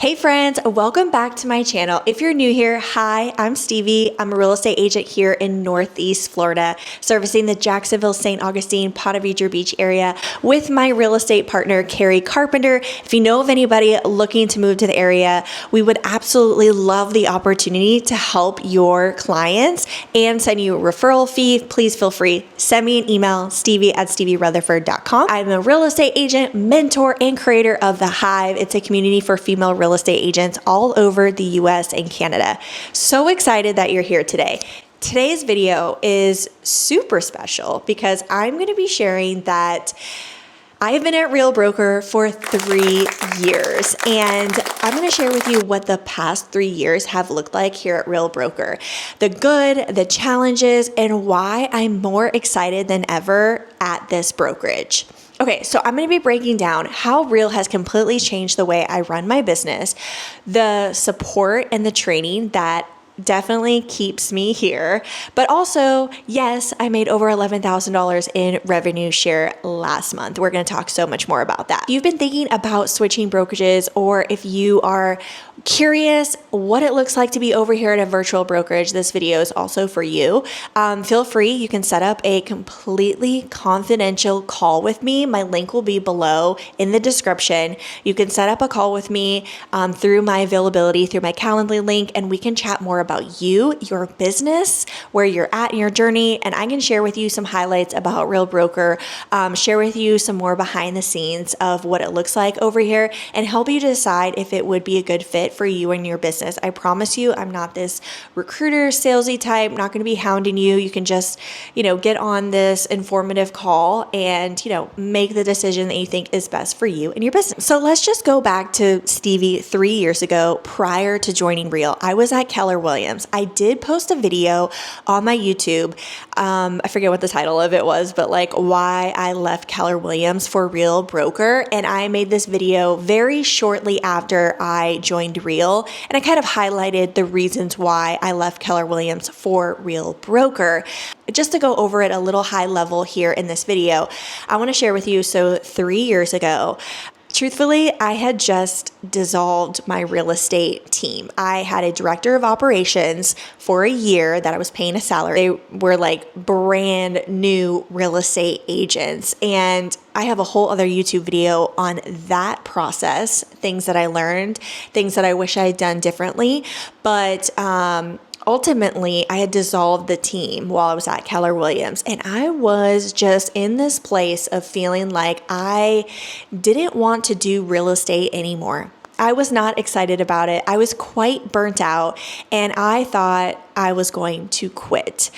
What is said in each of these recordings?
Hey friends, welcome back to my channel. If you're new here, hi, I'm Stevie. I'm a real estate agent here in Northeast Florida, servicing the Jacksonville, St. Augustine, Ponte Vedra Beach area with my real estate partner, Carrie Carpenter. If you know of anybody looking to move to the area, we would absolutely love the opportunity to help your clients and send you a referral fee. Please feel free. Send me an email, stevie@stevierutherford.com. I'm a real estate agent, mentor, and creator of The Hive. It's a community for female real estate agents all over the US and Canada. So excited that you're here today. Today's video is super special because I'm going to be sharing that I have been at Real Broker for 3 years, and I'm going to share with you what the past 3 years have looked like here at Real Broker. The good, the challenges, and why I'm more excited than ever at this brokerage. Okay, so I'm going to be breaking down how Real has completely changed the way I run my business, the support and the training that definitely keeps me here. But also, yes, I made over $11,000 in revenue share last month. We're going to talk so much more about that. If you've been thinking about switching brokerages, or if you are curious what it looks like to be over here at a virtual brokerage, this video is also for you. Feel free. You can set up a completely confidential call with me. My link will be below in the description. You can set up a call with me through my availability, through my Calendly link, and we can chat more about you, your business, where you're at in your journey, and I can share with you some highlights about Real Broker, share with you some more behind the scenes of what it looks like over here, and help you decide if it would be a good fit for you and your business. I promise you, I'm not this recruiter, salesy type, not going to be hounding you. You can just, get on this informative call and, make the decision that you think is best for you and your business. So let's just go back to Stevie 3 years ago prior to joining Real. I was at Keller Williams. I did post a video on my YouTube. I forget what the title of it was, but why I left Keller Williams for Real Broker. And I made this video very shortly after I joined Real. And I kind of highlighted the reasons why I left Keller Williams for Real Broker. Just to go over it a little high level here in this video, I want to share with you. So 3 years ago, truthfully, I had just dissolved my real estate team. I had a director of operations for a year that I was paying a salary. They were brand new real estate agents. And I have a whole other YouTube video on that process, things that I learned, things that I wish I had done differently. But ultimately, I had dissolved the team while I was at Keller Williams, and I was just in this place of feeling like I didn't want to do real estate anymore. I was not excited about it. I was quite burnt out, and I thought I was going to quit.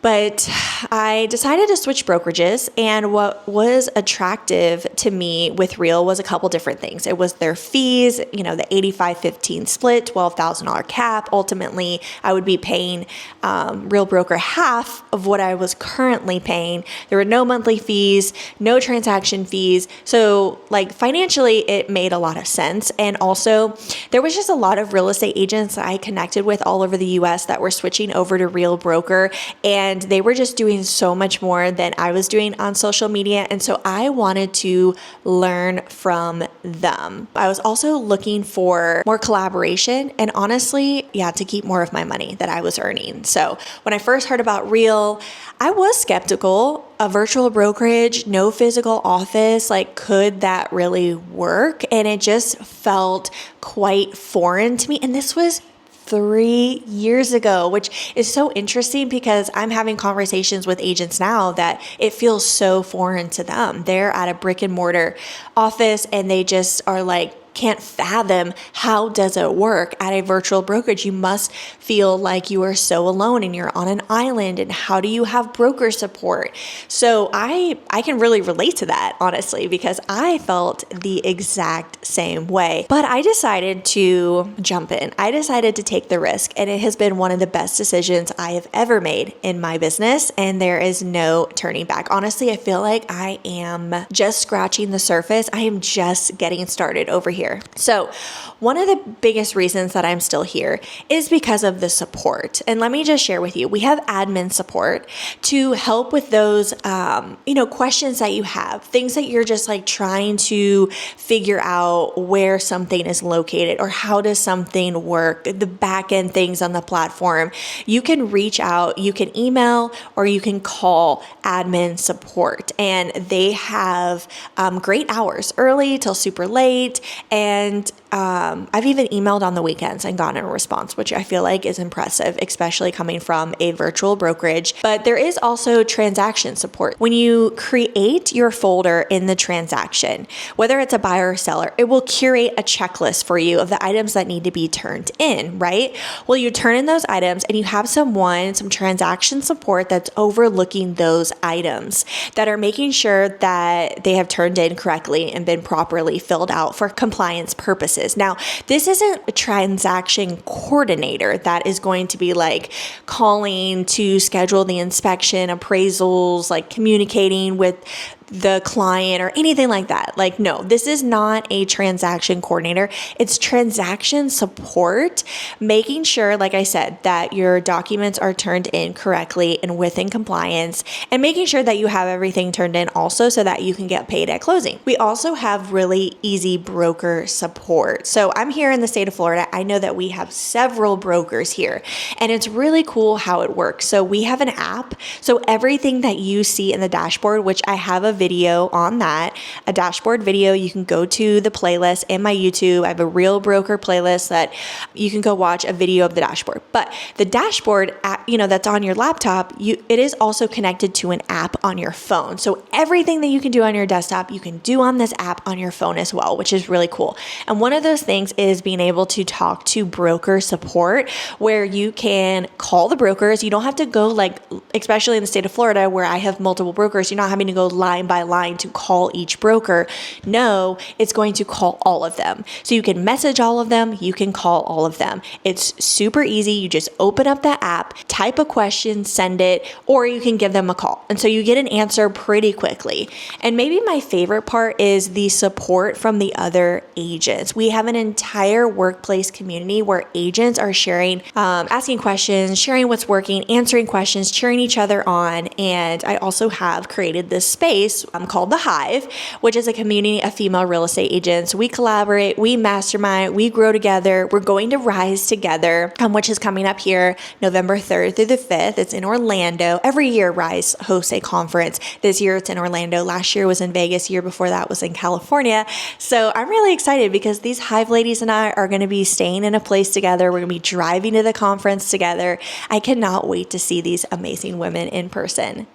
But I decided to switch brokerages, and what was attractive to me with Real was a couple different things. It was their fees, the 85-15 split, $12,000 cap. Ultimately, I would be paying Real Broker half of what I was currently paying. There were no monthly fees, no transaction fees. So financially, it made a lot of sense. And also, there was just a lot of real estate agents that I connected with all over the US that were switching over to Real Broker, and they were just doing so much more than I was doing on social media. And so I wanted to learn from them. I was also looking for more collaboration and honestly, to keep more of my money that I was earning. So when I first heard about Real, I was skeptical. A virtual brokerage, no physical office, could that really work? And it just felt quite foreign to me. And this was 3 years ago, which is so interesting because I'm having conversations with agents now that it feels so foreign to them. They're at a brick and mortar office and they just are can't fathom how does it work at a virtual brokerage. You must feel like you are so alone and you're on an island, and how do you have broker support? So I can really relate to that, honestly, because I felt the exact same way. But I decided to jump in. I decided to take the risk, and it has been one of the best decisions I have ever made in my business, and there is no turning back. Honestly, I feel like I am just scratching the surface. I am just getting started over here here. So one of the biggest reasons that I'm still here is because of the support. And let me just share with you, we have admin support to help with those, questions that you have, things that you're just like trying to figure out where something is located or how does something work, the back end things on the platform. You can reach out, you can email, or you can call admin support, and they have great hours, early till super late. And I've even emailed on the weekends and gotten a response, which I feel like is impressive, especially coming from a virtual brokerage. But there is also transaction support. When you create your folder in the transaction, whether it's a buyer or seller, it will curate a checklist for you of the items that need to be turned in, right? Well, you turn in those items and you have some transaction support that's overlooking those items, that are making sure that they have turned in correctly and been properly filled out for compliance purposes. Now, this isn't a transaction coordinator that is going to be like calling to schedule the inspection, appraisals, like communicating with the client or anything like that. Like, no, this is not a transaction coordinator. It's transaction support, making sure, like I said, that your documents are turned in correctly and within compliance, and making sure that you have everything turned in also so that you can get paid at closing. We also have really easy broker support. So I'm here in the state of Florida. I know that we have several brokers here, and it's really cool how it works. So we have an app. So everything that you see in the dashboard, which I have a video on that, a dashboard video, you can go to the playlist in my YouTube. I have a Real Broker playlist that you can go watch a video of the dashboard. But the dashboard, that's on your laptop, it is also connected to an app on your phone. So everything that you can do on your desktop, you can do on this app on your phone as well, which is really cool. And one of those things is being able to talk to broker support, where you can call the brokers. You don't have to go especially in the state of Florida where I have multiple brokers, you're not having to go line by line to call each broker. No, it's going to call all of them. So you can message all of them, you can call all of them. It's super easy. You just open up that app, type a question, send it, or you can give them a call. And so you get an answer pretty quickly. And maybe my favorite part is the support from the other agents. We have an entire workplace community where agents are sharing, asking questions, sharing what's working, answering questions, cheering each other on. And I also have created this space called The Hive, which is a community of female real estate agents. We collaborate, we mastermind, we grow together. We're going to Rise Together, which is coming up here November 3rd through the 5th. It's in Orlando. Every year Rise hosts a conference. This year it's in Orlando. Last year was in Vegas. Year before that was in California. So I'm really excited because these Hive ladies and I are going to be staying in a place together. We're going to be driving to the conference together. I cannot wait to see these amazing women in person.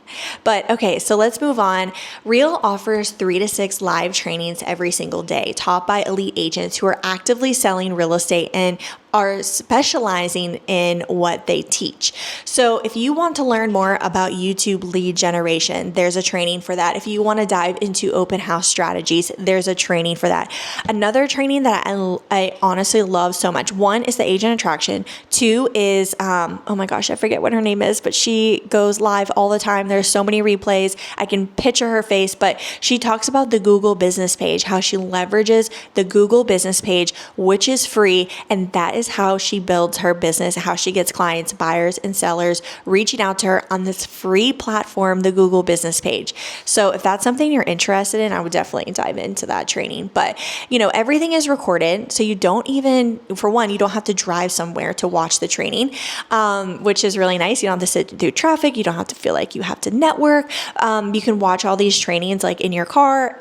But okay, so let's move on. Real offers 3 to 6 live trainings every single day, taught by elite agents who are actively selling real estate and are specializing in what they teach. So if you want to learn more about YouTube lead generation, there's a training for that. If you want to dive into open house strategies, there's a training for that. Another training that I honestly love so much. 1 is the agent attraction. 2 is, oh my gosh, I forget what her name is, but she goes live all the time. There's so many replays. I can picture her face, but she talks about the Google business page, how she leverages the Google business page, which is free. And that is how she builds her business, how she gets clients, buyers, and sellers reaching out to her on this free platform, the Google business page. So if that's something you're interested in, I would definitely dive into that training. But, everything is recorded. So you don't even, for one, you don't have to drive somewhere to watch the training, which is really nice. You don't have to sit through traffic. You don't have to feel like you have to network. You can watch all these trainings like in your car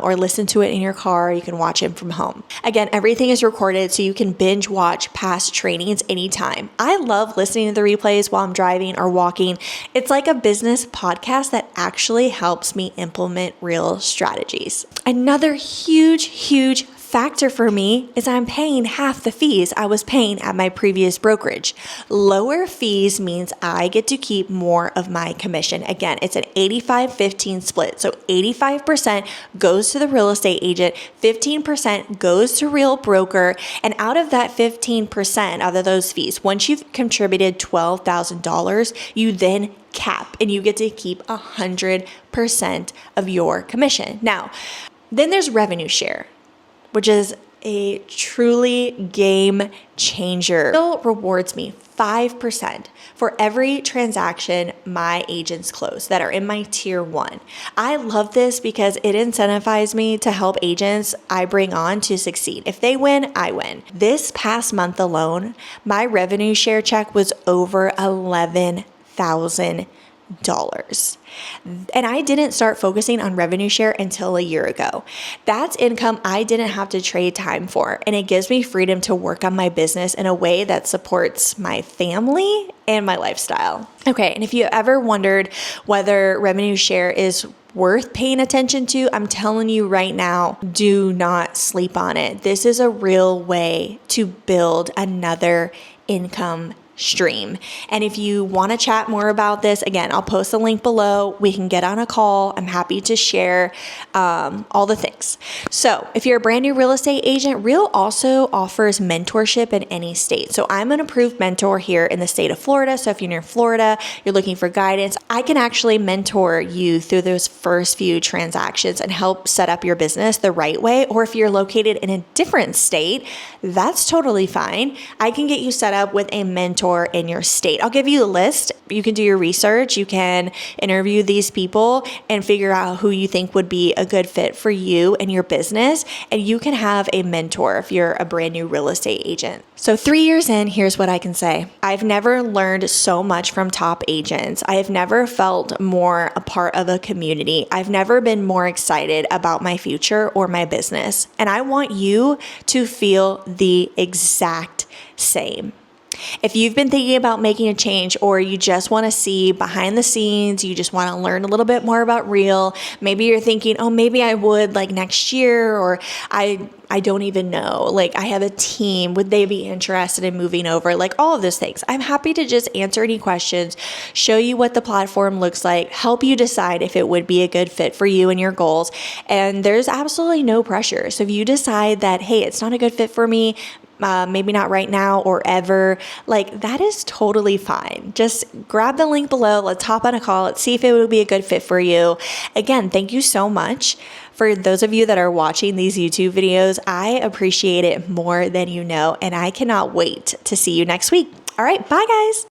or listen to it in your car. You can watch it from home. Again, everything is recorded so you can binge watch past trainings anytime. I love listening to the replays while I'm driving or walking. It's like a business podcast that actually helps me implement real strategies. Another huge factor for me is I'm paying half the fees I was paying at my previous brokerage. Lower fees means I get to keep more of my commission. Again, it's an 85-15 split. So 85% goes to the real estate agent, 15% goes to Real Broker. And out of that 15%, out of those fees, once you've contributed $12,000, you then cap and you get to keep 100% of your commission. Now, then there's revenue share, which is a truly game changer. It rewards me 5% for every transaction my agents close that are in my tier 1. I love this because it incentivizes me to help agents I bring on to succeed. If they win, I win. This past month alone, my revenue share check was over $11,000. And I didn't start focusing on revenue share until a year ago. That's income I didn't have to trade time for, and it gives me freedom to work on my business in a way that supports my family and my lifestyle. Okay, and if you ever wondered whether revenue share is worth paying attention to, I'm telling you right now, do not sleep on it. This is a real way to build another income stream. And if you want to chat more about this, again, I'll post the link below. We can get on a call. I'm happy to share all the things. So if you're a brand new real estate agent, Real also offers mentorship in any state. So I'm an approved mentor here in the state of Florida. So if you're near Florida, you're looking for guidance, I can actually mentor you through those first few transactions and help set up your business the right way. Or if you're located in a different state, that's totally fine. I can get you set up with a mentor in your state. I'll give you a list. You can do your research. You can interview these people and figure out who you think would be a good fit for you and your business. And you can have a mentor if you're a brand new real estate agent. So 3 years in, here's what I can say. I've never learned so much from top agents. I have never felt more a part of a community. I've never been more excited about my future or my business. And I want you to feel the exact same. If you've been thinking about making a change, or you just want to see behind the scenes, you just want to learn a little bit more about Real, maybe you're thinking, oh, maybe I would like next year, or I don't even know. Like, I have a team. Would they be interested in moving over? Like, all of those things. I'm happy to just answer any questions, show you what the platform looks like, help you decide if it would be a good fit for you and your goals. And there's absolutely no pressure. So if you decide that, hey, it's not a good fit for me, maybe not right now or ever, like, that is totally fine. Just grab the link below. Let's hop on a call. Let's see if it would be a good fit for you. Again, thank you so much. For those of you that are watching these YouTube videos, I appreciate it more than you know, and I cannot wait to see you next week. All right, bye guys.